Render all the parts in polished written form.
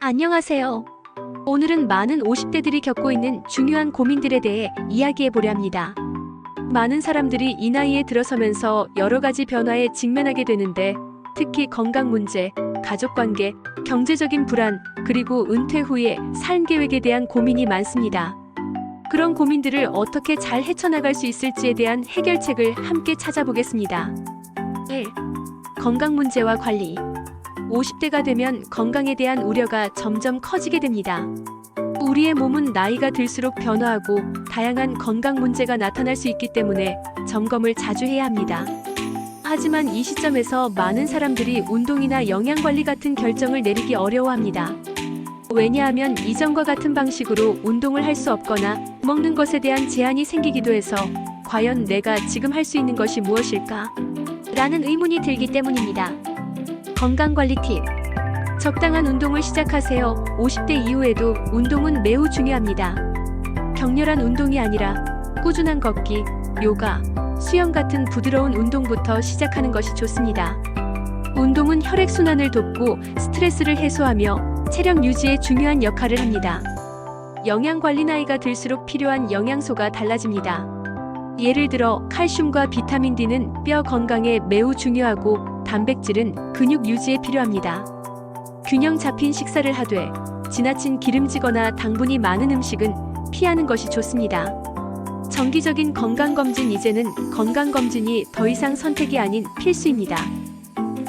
안녕하세요. 오늘은 많은 50대들이 겪고 있는 중요한 고민들에 대해 이야기해 보려 합니다. 많은 사람들이 이 나이에 들어서면서 여러 가지 변화에 직면하게 되는데, 특히 건강 문제, 가족 관계, 경제적인 불안, 그리고 은퇴 후의 삶 계획에 대한 고민이 많습니다. 그런 고민들을 어떻게 잘 헤쳐나갈 수 있을지에 대한 해결책을 함께 찾아보겠습니다. 1. 건강 문제와 관리. 50대가 되면 건강에 대한 우려가 점점 커지게 됩니다. 우리의 몸은 나이가 들수록 변화하고 다양한 건강 문제가 나타날 수 있기 때문에 점검을 자주 해야 합니다. 하지만 이 시점에서 많은 사람들이 운동이나 영양 관리 같은 결정을 내리기 어려워합니다. 왜냐하면 이전과 같은 방식으로 운동을 할 수 없거나 먹는 것에 대한 제한이 생기기도 해서 과연 내가 지금 할 수 있는 것이 무엇일까? 라는 의문이 들기 때문입니다. 건강관리 팁. 적당한 운동을 시작하세요. 50대 이후에도 운동은 매우 중요합니다. 격렬한 운동이 아니라 꾸준한 걷기, 요가, 수영 같은 부드러운 운동부터 시작하는 것이 좋습니다. 운동은 혈액순환을 돕고 스트레스를 해소하며 체력 유지에 중요한 역할을 합니다. 영양관리. 나이가 들수록 필요한 영양소가 달라집니다. 예를 들어 칼슘과 비타민 D는 뼈 건강에 매우 중요하고, 단백질은 근육 유지에 필요합니다. 균형 잡힌 식사를 하되 지나친 기름지거나 당분이 많은 음식은 피하는 것이 좋습니다. 정기적인 건강검진. 이제는 건강검진이 더 이상 선택이 아닌 필수입니다.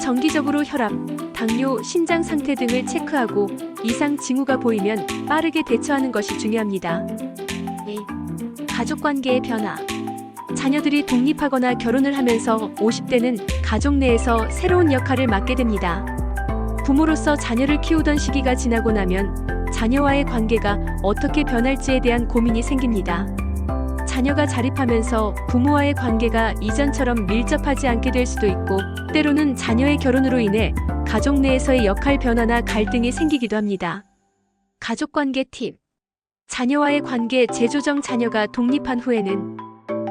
정기적으로 혈압, 당뇨, 신장 상태 등을 체크하고 이상 징후가 보이면 빠르게 대처하는 것이 중요합니다. 2. 가족관계의 변화. 자녀들이 독립하거나 결혼을 하면서 50대는 가족 내에서 새로운 역할을 맡게 됩니다. 부모로서 자녀를 키우던 시기가 지나고 나면 자녀와의 관계가 어떻게 변할지에 대한 고민이 생깁니다. 자녀가 자립하면서 부모와의 관계가 이전처럼 밀접하지 않게 될 수도 있고, 때로는 자녀의 결혼으로 인해 가족 내에서의 역할 변화나 갈등이 생기기도 합니다. 가족관계 팁. 자녀와의 관계 재조정. 자녀가 독립한 후에는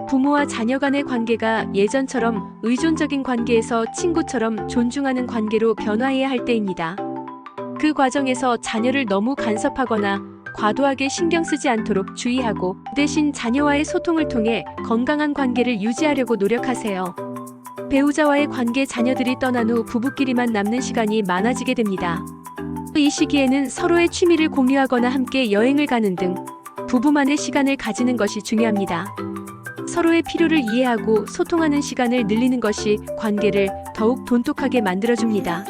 부모와 자녀 간의 관계가 예전처럼 의존적인 관계에서 친구처럼 존중하는 관계로 변화해야 할 때입니다. 그 과정에서 자녀를 너무 간섭하거나 과도하게 신경 쓰지 않도록 주의하고, 대신 자녀와의 소통을 통해 건강한 관계를 유지하려고 노력하세요. 배우자와의 관계. 자녀들이 떠난 후 부부끼리만 남는 시간이 많아지게 됩니다. 이 시기에는 서로의 취미를 공유하거나 함께 여행을 가는 등 부부만의 시간을 가지는 것이 중요합니다. 서로의 필요를 이해하고 소통하는 시간을 늘리는 것이 관계를 더욱 돈독하게 만들어줍니다.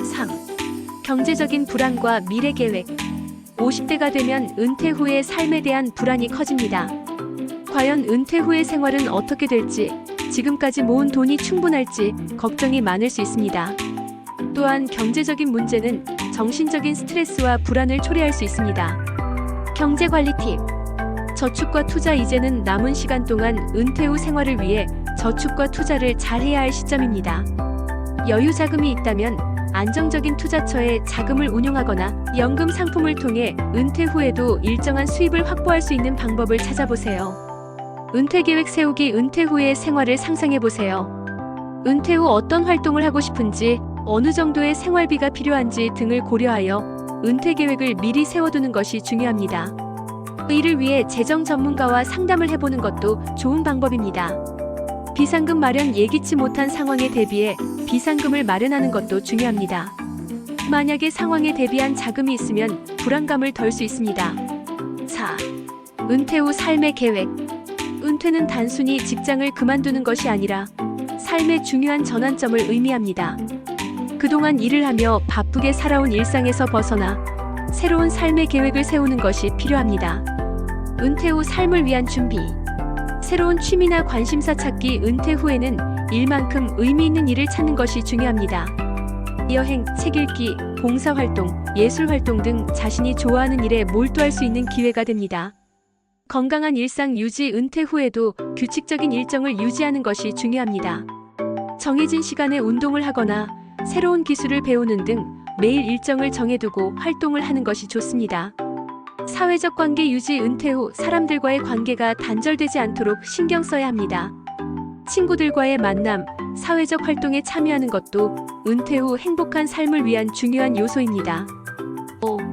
3. 경제적인 불안과 미래 계획. 50대가 되면 은퇴 후의 삶에 대한 불안이 커집니다. 과연 은퇴 후의 생활은 어떻게 될지, 지금까지 모은 돈이 충분할지 걱정이 많을 수 있습니다. 또한 경제적인 문제는 정신적인 스트레스와 불안을 초래할 수 있습니다. 경제관리 팁. 저축과 투자. 이제는 남은 시간 동안 은퇴 후 생활을 위해 저축과 투자를 잘 해야 할 시점입니다. 여유 자금이 있다면 안정적인 투자처에 자금을 운용하거나 연금 상품을 통해 은퇴 후에도 일정한 수입을 확보할 수 있는 방법을 찾아보세요. 은퇴 계획 세우기. 은퇴 후의 생활을 상상해보세요. 은퇴 후 어떤 활동을 하고 싶은지, 어느 정도의 생활비가 필요한지 등을 고려하여 은퇴 계획을 미리 세워두는 것이 중요합니다. 이를 위해 재정 전문가와 상담을 해보는 것도 좋은 방법입니다. 비상금 마련. 예기치 못한 상황에 대비해 비상금을 마련하는 것도 중요합니다. 만약에 상황에 대비한 자금이 있으면 불안감을 덜 수 있습니다. 4. 은퇴 후 삶의 계획. 은퇴는 단순히 직장을 그만두는 것이 아니라 삶의 중요한 전환점을 의미합니다. 그동안 일을 하며 바쁘게 살아온 일상에서 벗어나 새로운 삶의 계획을 세우는 것이 필요합니다. 은퇴 후 삶을 위한 준비. 새로운 취미나 관심사 찾기. 은퇴 후에는 일만큼 의미 있는 일을 찾는 것이 중요합니다. 여행, 책 읽기, 봉사활동, 예술활동 등 자신이 좋아하는 일에 몰두할 수 있는 기회가 됩니다. 건강한 일상 유지. 은퇴 후에도 규칙적인 일정을 유지하는 것이 중요합니다. 정해진 시간에 운동을 하거나 새로운 기술을 배우는 등 매일 일정을 정해두고 활동을 하는 것이 좋습니다. 사회적 관계 유지. 은퇴 후 사람들과의 관계가 단절되지 않도록 신경 써야 합니다. 친구들과의 만남, 사회적 활동에 참여하는 것도 은퇴 후 행복한 삶을 위한 중요한 요소입니다. 5.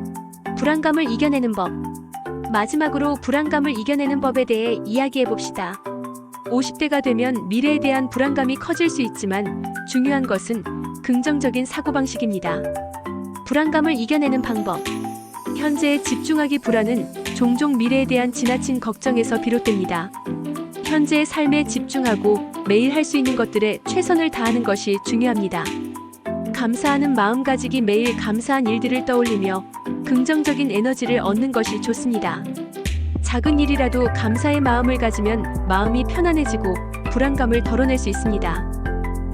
불안감을 이겨내는 법. 마지막으로 불안감을 이겨내는 법에 대해 이야기해 봅시다. 50대가 되면 미래에 대한 불안감이 커질 수 있지만 중요한 것은 긍정적인 사고방식입니다. 불안감을 이겨내는 방법. 현재에 집중하기보다는 종종 미래에 대한 지나친 걱정에서 비롯됩니다. 현재의 삶에 집중하고 매일 할 수 있는 것들에 최선을 다하는 것이 중요합니다. 감사하는 마음가짐이 매일 감사한 일들을 떠올리며 긍정적인 에너지를 얻는 것이 좋습니다. 작은 일이라도 감사의 마음을 가지면 마음이 편안해지고 불안감을 덜어낼 수 있습니다.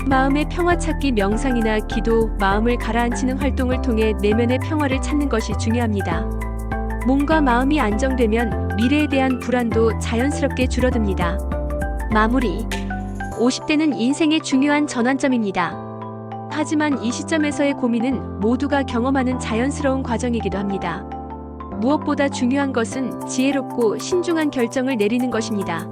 마음의 평화 찾기 명상이나 기도, 마음을 가라앉히는 활동을 통해 내면의 평화를 찾는 것이 중요합니다. 몸과 마음이 안정되면 미래에 대한 불안도 자연스럽게 줄어듭니다. 마무리. 50대는 인생의 중요한 전환점입니다. 하지만 이 시점에서의 고민은 모두가 경험하는 자연스러운 과정이기도 합니다. 무엇보다 중요한 것은 지혜롭고 신중한 결정을 내리는 것입니다.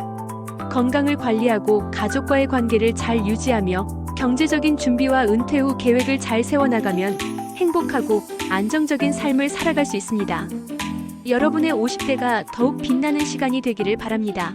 건강을 관리하고 가족과의 관계를 잘 유지하며 경제적인 준비와 은퇴 후 계획을 잘 세워나가면 행복하고 안정적인 삶을 살아갈 수 있습니다. 여러분의 50대가 더욱 빛나는 시간이 되기를 바랍니다.